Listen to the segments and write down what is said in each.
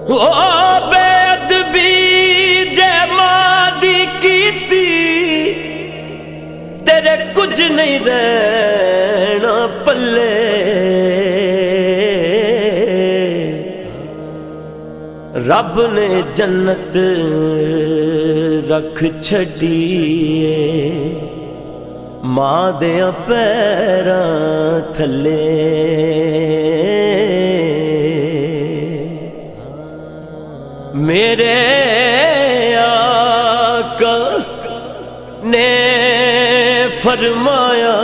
ओ बेअदबी जे मादी कीती तेरे कुछ नहीं रहना पल्ले। रब ने जन्नत रख छड़िए मां दे पैरां थले। मेरे आका ने फरमाया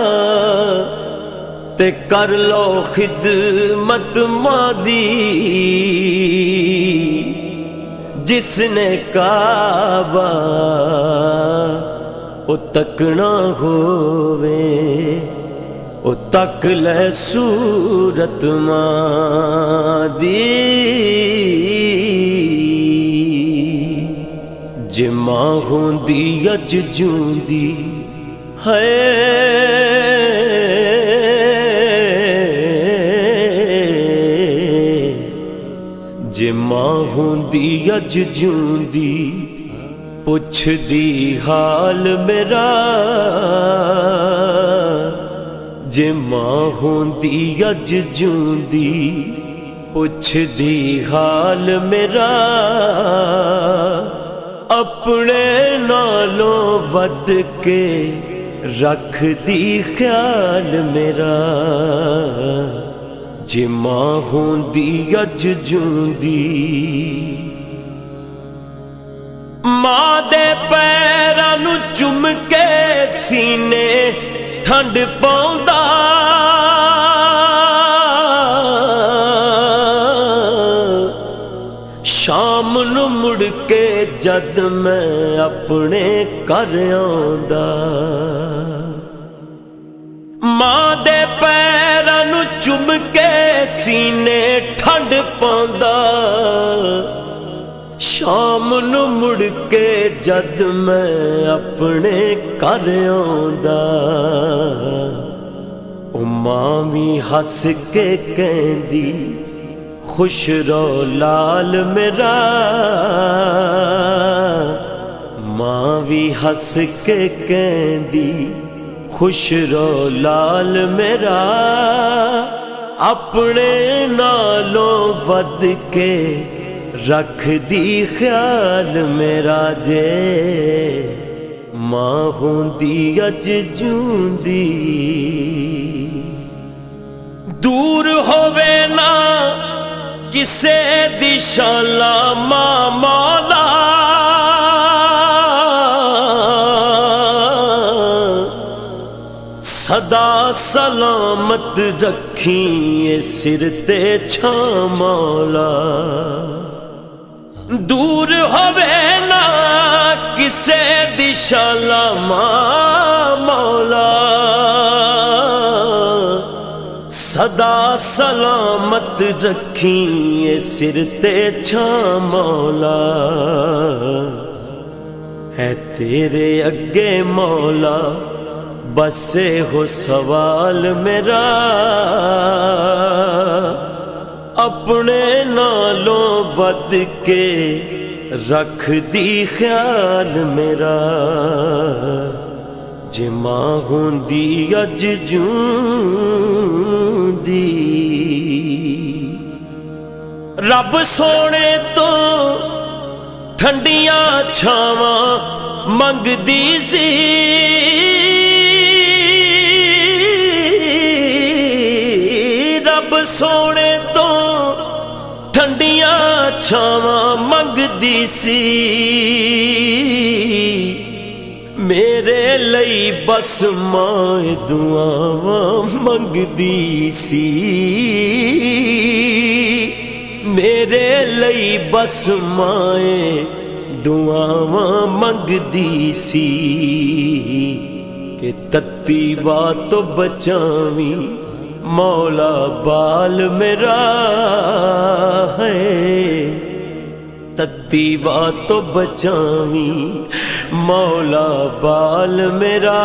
ते कर लो खिदमत मादी। जिसने काबा ओ तकना होवे ओ तक ले सूरत मादी। जे मां होंदी अज जूंदी है जे मां होंदी अज जूंदी पुछदी हाल मेरा। जे मां होंदी अज जूंदी पुछदी हाल मेरा। अपने नालों वध के रख दी ख्याल मेरा। जे मां होंदी अज जूंदी मां दे पैरां नूं चुम के सीने ठंड पाउंदा। शाम नूं मुड़ के जद मैं अपने घर आउंदा। मां दे पैरां नूं चुम के सीने ठंड पाउंदा। शाम नूं मुड़ के जद मैं अपने घर आउंदा। ओ मां भी हस के कहंदी खुश रहो लाल मेरा। मां भी हस के कहंदी खुश रहो लाल मेरा। अपने नालों वध के रख दी ख्याल मेरा। जे मां होंदी अज जूंदी दूर होवे ना किसे दी शाला मां मौला। सदा सलामत रखी ये सिर ते छां मौला। दूर होवे ना किसे दी शाला मां मौला। सदा सलामत रखी ये सिर ते छां मौला। है तेरे अगे मौला बसे हो सवाल मेरा। अपने नालों वध के रख दी ख्याल मेरा। जे मां होंदी अज जूंदी रब सोने तो ठंडियां छावां मंगदी सी। रब सोने तो ठंडियां छावां मंगदी सी। मेरे लई बस मां दुआवां मंगदी सी। मेरे लई बस मां दुआवां मंगदी सी। कि तत्ती वा तो बचावी मौला बाल मेरा है। तत्ती वा तो बचावी मौला बाल मेरा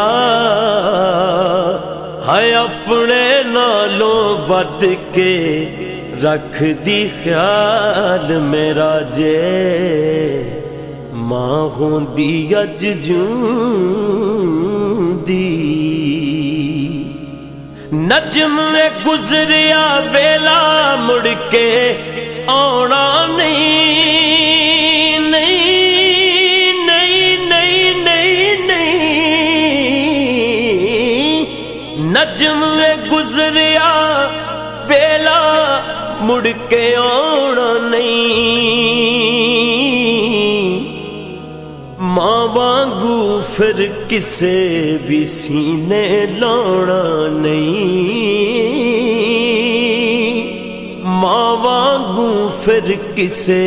है। अपने नालों वध के रख दी ख्याल मेरा जे मां होंदी अज जूंदी। नजम गुजरिया वेला मुड़ के आना नहीं, नहीं नहीं नहीं नहीं नहीं। नजम गुजरिया वेला मुड़ के आना नहीं। मां वांगू फिर किसे भी सीने लाना नहीं। मां वांगू फिर किसे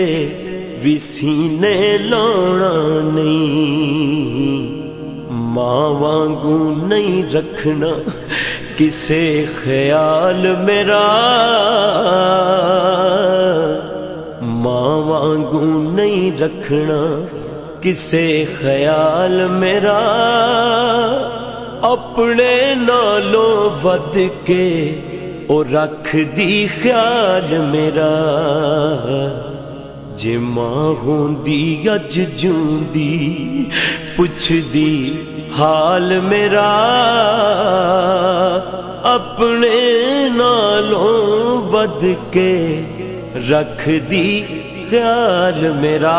भी सीने लाना नहीं। मां वांगू नहीं रखना किसे ख्याल मेरा। मां वांगू नहीं रखना किसे ख्याल मेरा। अपने नालों वध के ओ रख दी ख्याल मेरा। जे मां होंदी अज जूंदी पुछदी हाल मेरा। अपने नालों वध के रख दी ख्याल मेरा।